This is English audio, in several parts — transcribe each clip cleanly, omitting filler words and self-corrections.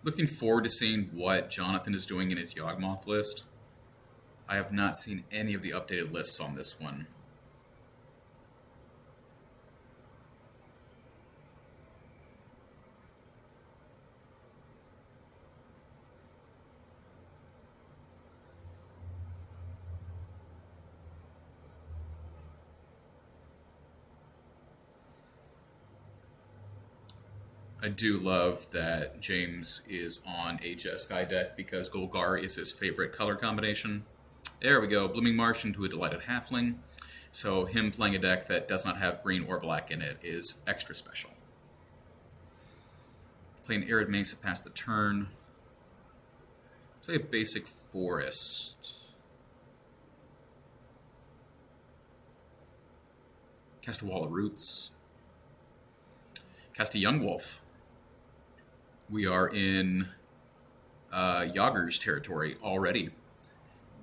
Looking forward to seeing what Jonathan is doing in his Yawgmoth list. I have not seen any of the updated lists on this one. I do love that James is on a Jeskai deck because Golgar is his favorite color combination. There we go, Blooming Marsh into a Delighted Halfling. So him playing a deck that does not have green or black in it is extra special. Playing Arid Mesa past the turn. Play a basic forest. Cast a Wall of Roots. Cast a Yawgmoth. We are in Yager's territory already.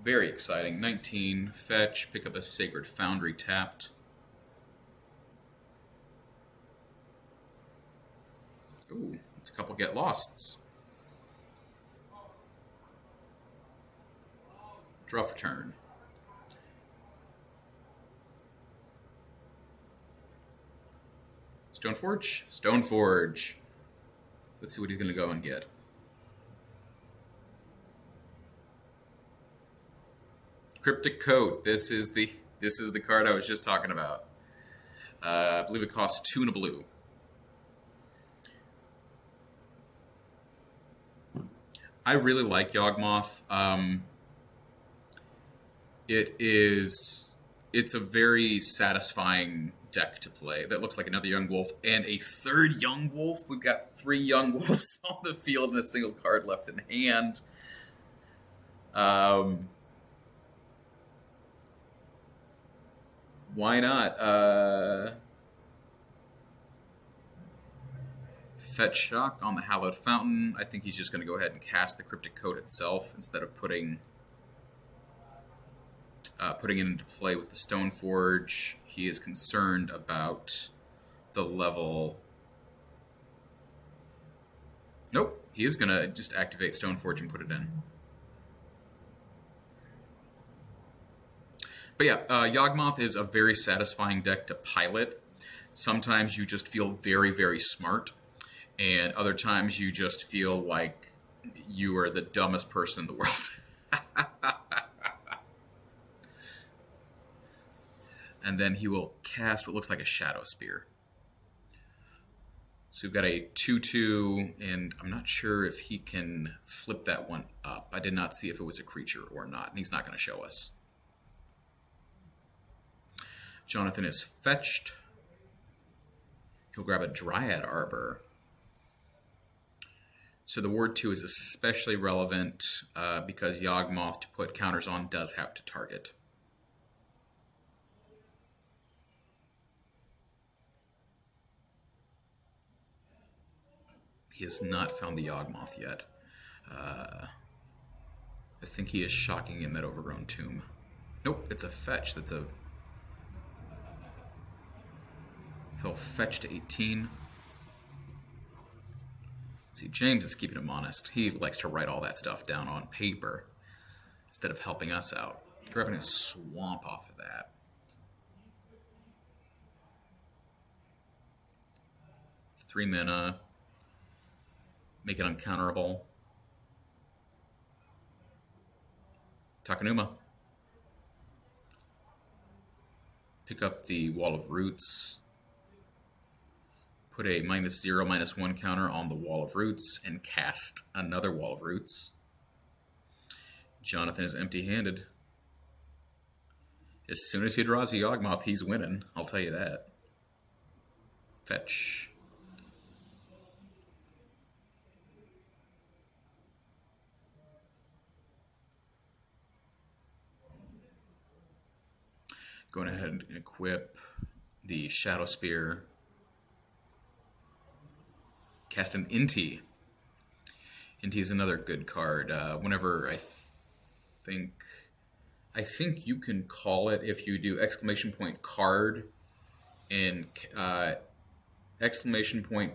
Very exciting. 19, fetch, pick up a Sacred Foundry tapped. Ooh, it's a couple Get Losts. Draw for turn. Stoneforge? Stoneforge. Let's see what he's going to go and get. Cryptic Code. This is the card I was just talking about. I believe it costs 2 and a blue. I really like Yawgmoth. It's a very satisfying deck to play that looks like another Yawgmoth and a third Yawgmoth. We've got 3 Yawgmoths on the field and a single card left in hand. Why not? Fetch Shock on the Hallowed Fountain. I think he's just going to go ahead and cast the Cryptic Code itself instead of putting it into play with the Stoneforge. He is concerned about the level. Nope, he is going to just activate Stoneforge and put it in. But yeah, Yawgmoth is a very satisfying deck to pilot. Sometimes you just feel very, very smart, and other times you just feel like you are the dumbest person in the world. And then he will cast what looks like a Shadow Spear. So we've got a 2/2, and I'm not sure if he can flip that one up. I did not see if it was a creature or not, and he's not going to show us. Jonathan is fetched. He'll grab a Dryad Arbor. So the Ward 2 is especially relevant because Yawgmoth, to put counters on, does have to target. He has not found the Yawgmoth yet. I think he is shocking in that Overgrown Tomb. Nope, it's a fetch. He'll fetch to 18. See, James is keeping him honest. He likes to write all that stuff down on paper instead of helping us out. Grabbing a Swamp off of that. Three mana. Make it uncounterable. Takenuma. Pick up the Wall of Roots. Put a -0, -1 counter on the Wall of Roots and cast another Wall of Roots. Jonathan is empty-handed. As soon as he draws a Yawgmoth, he's winning. I'll tell you that. Fetch. Going ahead and equip the Shadow Spear. Cast an Inti. Inti is another good card. Whenever I think you can call it if you do !card and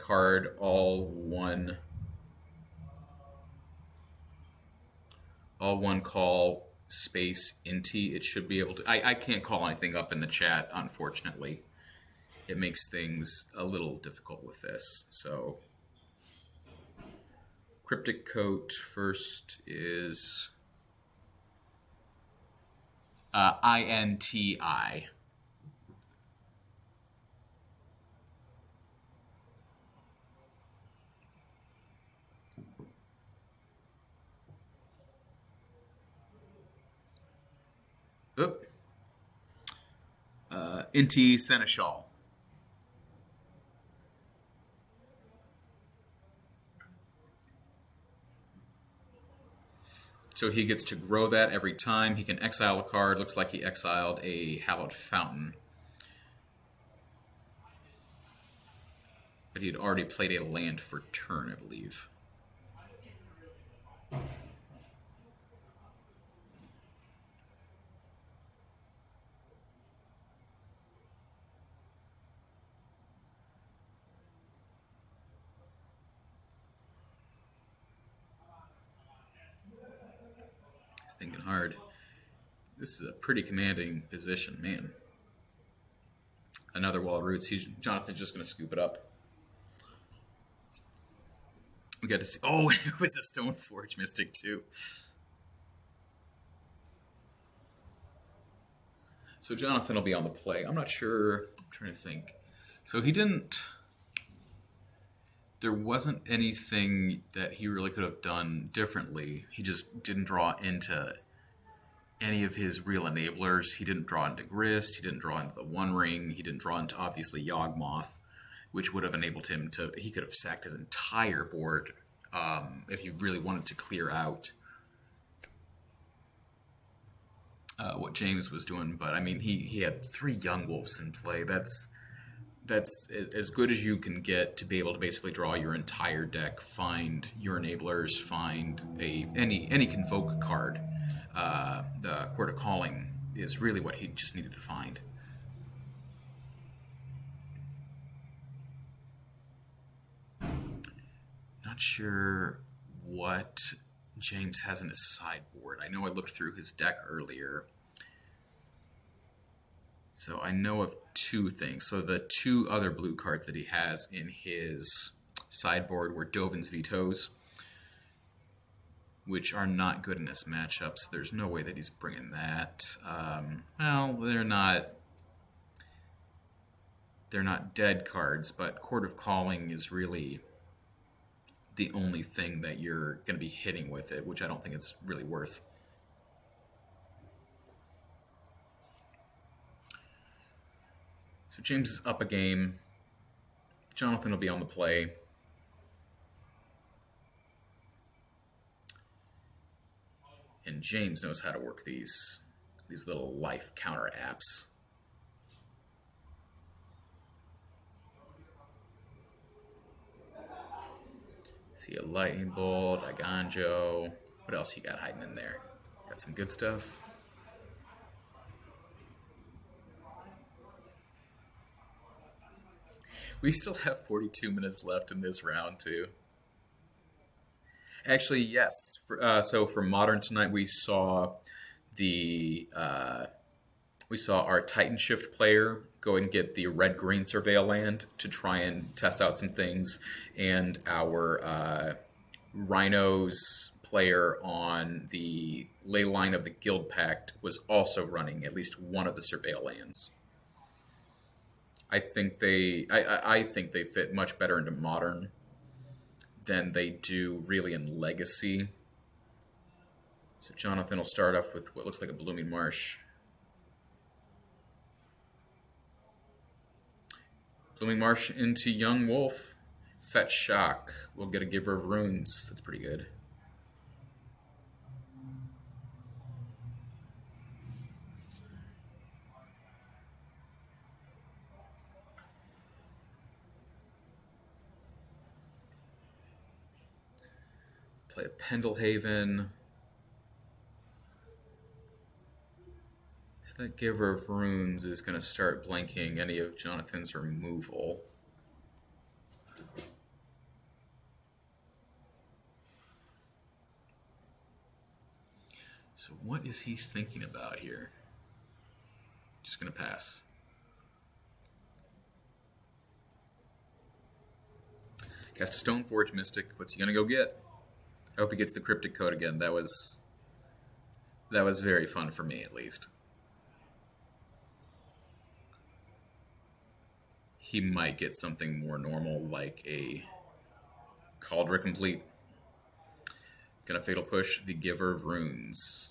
!card all one all one call space Inti. It should be able to. I can't call anything up in the chat, unfortunately. It makes things a little difficult with this. So, Cryptic Coat first is INTI. Oop. Inti Seneschal. So he gets to grow that every time. He can exile a card. Looks like he exiled a Hallowed Fountain. But he had already played a land for turn, I believe. He's thinking hard. This is a pretty commanding position, man. Another Wall of Roots. Jonathan's just going to scoop it up. We got to see. Oh, it was a Stoneforge Mystic too. So Jonathan will be on the play. I'm not sure. I'm trying to think. So he didn't. There wasn't anything that he really could have done differently. He just didn't draw into any of his real enablers. He didn't draw into Grist. He didn't draw into the One Ring. He didn't draw into, obviously, Yawgmoth, which would have enabled him to... He could have sacked his entire board if he really wanted to clear out what James was doing. But, I mean, he had 3 Yawgmoths in play. That's as good as you can get to be able to basically draw your entire deck, find your enablers, find any Convoke card. The Court of Calling is really what he just needed to find. Not sure what James has in his sideboard. I know I looked through his deck earlier. So I know of 2 things. So the 2 other blue cards that he has in his sideboard were Dovin's Vetoes, which are not good in this matchup, so there's no way that he's bringing that. Well, they're not dead cards, but Court of Calling is really the only thing that you're going to be hitting with it, which I don't think it's really worth. So James is up a game. Jonathan will be on the play. And James knows how to work these little life counter apps. See a Lightning Bolt, a Ganjo. What else you got hiding in there? Got some good stuff. We still have 42 minutes left in this round, too. Actually, yes. So for Modern tonight, we saw our Titan Shift player go and get the red-green Surveil land to try and test out some things, and our Rhinos player on the ley line of the Guild Pact was also running at least one of the Surveil lands. I think they fit much better into Modern than they do really in Legacy. So Jonathan will start off with what looks like a Blooming Marsh. Blooming Marsh into Young Wolf. Fetch Shock. We'll get a Giver of Runes. That's pretty good. Play a Pendlehaven. So that Giver of Runes is going to start blanking any of Jonathan's removal. So what is he thinking about here? Just going to pass. Cast a Stoneforge Mystic. What's he going to go get? I hope he gets the Cryptic Code again. That was very fun for me, at least. He might get something more normal, like a Cauldron Complete. Gonna Fatal Push the Giver of Runes.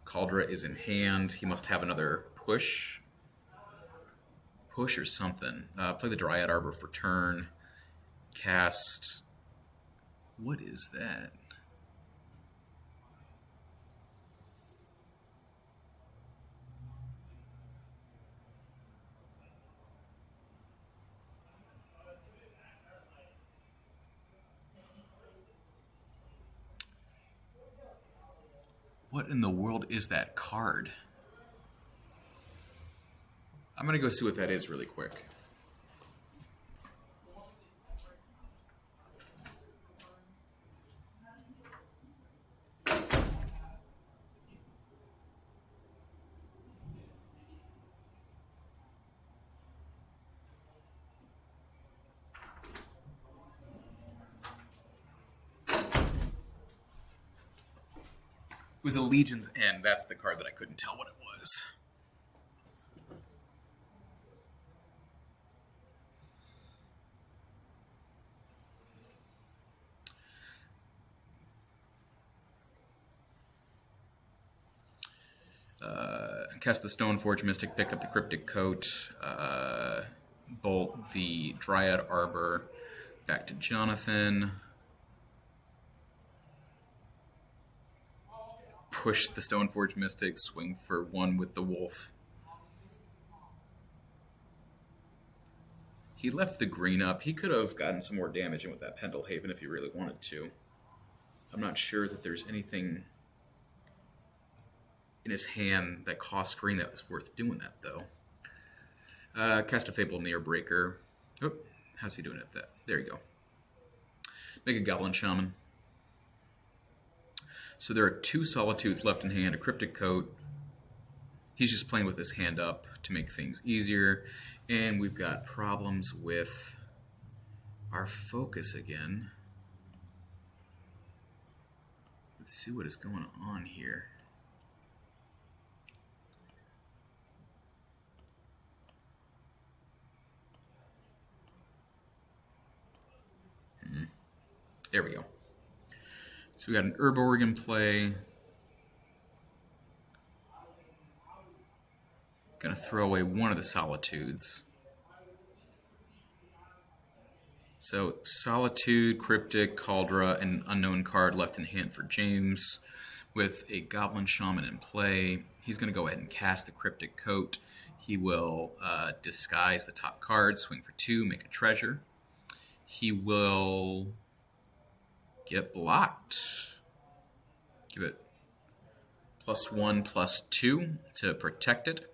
Cauldron is in hand. He must have another push. Push or something. Play the Dryad Arbor for turn. Cast... What is that? What in the world is that card? I'm going to go see what that is really quick. It was a Legion's End. That's the card that I couldn't tell what it was. Cast the Stoneforge Mystic, pick up the Cryptic Coat, bolt the Dryad Arbor back to Jonathan. Push the Stoneforge Mystic, swing for 1 with the Wolf. He left the green up. He could have gotten some more damage in with that Pendelhaven if he really wanted to. I'm not sure that there's anything in his hand that costs green that was worth doing that, though. Cast a Fable Nearbreaker. Oh, how's he doing at that? There you go. Make a Goblin Shaman. So there are 2 Solitudes left in hand, a Cryptic Coat. He's just playing with his hand up to make things easier. And we've got problems with our focus again. Let's see what is going on here. There we go. So we got an Urborg in play. Gonna throw away one of the Solitudes. So Solitude, Cryptic, Cauldron, and Unknown card left in hand for James. With a Goblin Shaman in play, he's gonna go ahead and cast the Cryptic Coat. He will disguise the top card, swing for 2, make a treasure. He will get blocked. Give it +1/+2 to protect it.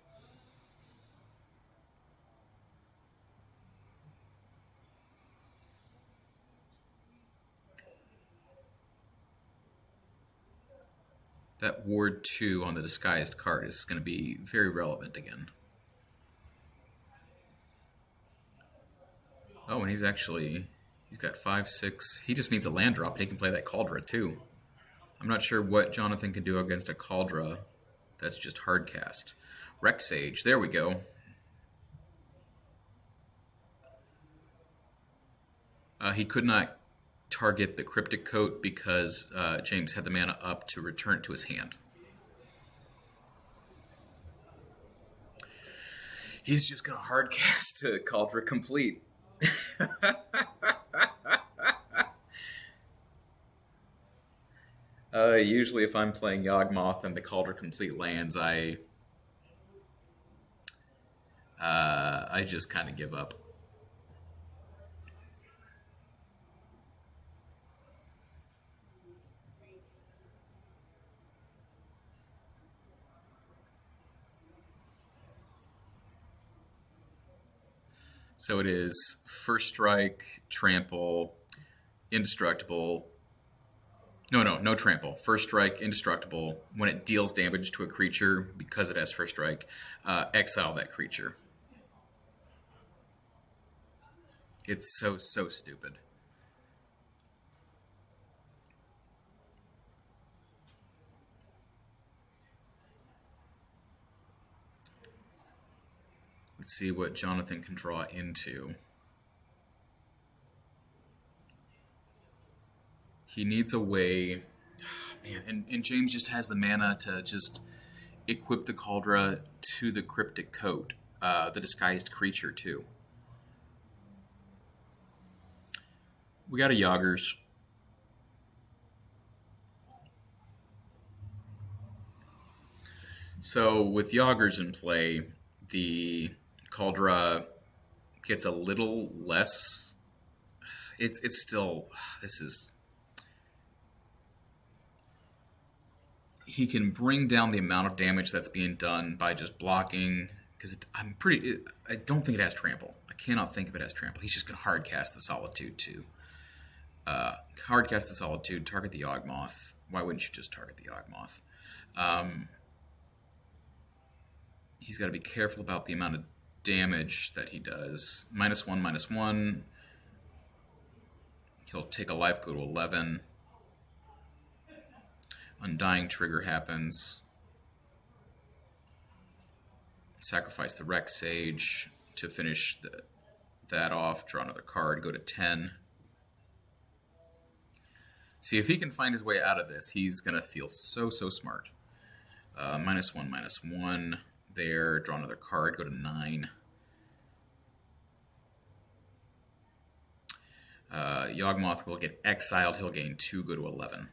That Ward 2 on the disguised card is going to be very relevant again. Oh, and he's got 5, 6. He just needs a land drop. He can play that Cauldron too. I'm not sure what Jonathan can do against a Cauldron. That's just hard cast. Rex Sage. There we go. He could not target the Cryptic Coat because James had the mana up to return it to his hand. He's just going to hard cast a Cauldron Complete. Usually if I'm playing Yawgmoth and the Cauldron Complete lands, I just kind of give up. So it is First Strike, Trample, Indestructible, No trample. First strike, indestructible. When it deals damage to a creature, because it has first strike, exile that creature. It's so stupid. Let's see what Jonathan can draw into. He needs a way. Man, and James just has the mana to just equip the Cauldron to the Cryptic Coat, the disguised creature, too. We got a Yoggers. So with Yoggers in play, the Cauldron gets a little less. It's still, this is. He can bring down the amount of damage that's being done by just blocking, because I don't think it has trample. I cannot think of it as trample. He's just going to hard cast the Solitude too. Hard cast the Solitude, target the Yawgmoth. Why wouldn't you just target the Yawgmoth? He's got to be careful about the amount of damage that he does. -1/-1. He'll take a life, go to 11. Undying trigger happens. Sacrifice the Rex Sage to finish that off. Draw another card, go to 10. See, if he can find his way out of this, he's going to feel so smart. -1/-1 there. Draw another card, go to 9. Yawgmoth will get exiled. He'll gain 2, go to 11.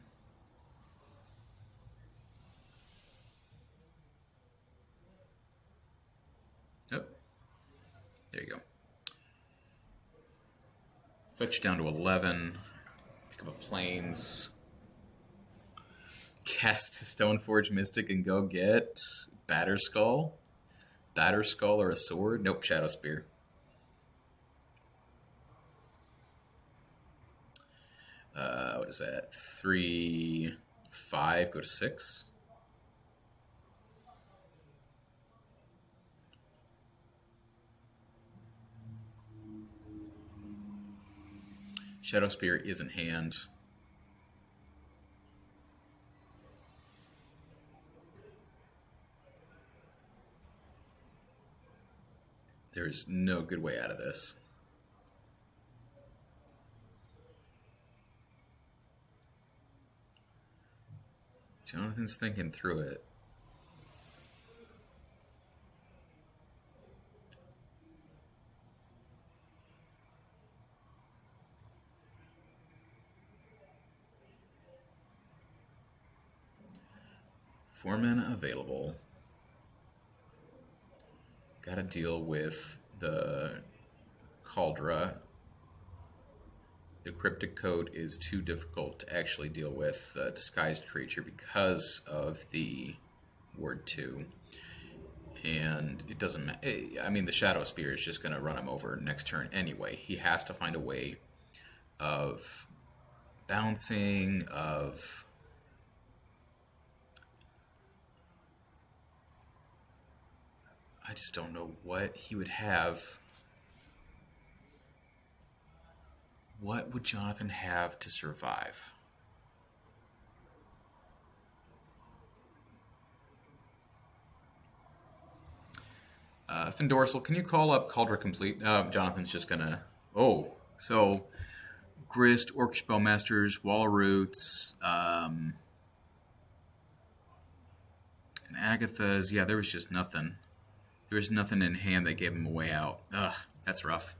Yep. There you go. Fetch down to 11. Pick up a Plains. Cast Stoneforge Mystic and go get Batterskull. Batterskull or a sword? Nope, Shadow Spear. What is that? 3, 5, go to 6. Shadow Spear is in hand. There is no good way out of this. Jonathan's thinking through it. Four mana available. Gotta deal with the Cauldron. The Cryptic Coat is too difficult to actually deal with the disguised creature because of the Ward 2. And it doesn't matter. I mean, the Shadow Spear is just going to run him over next turn anyway. He has to find a way of bouncing, of... I just don't know what he would have. What would Jonathan have to survive? Findorsal, can you call up Cauldron Complete? Jonathan's just gonna... Oh, so Grist, Orcish Bowmasters, Wall of Roots, and Agatha's. Yeah, there was just nothing. There was nothing in hand that gave him a way out. Ugh, that's rough.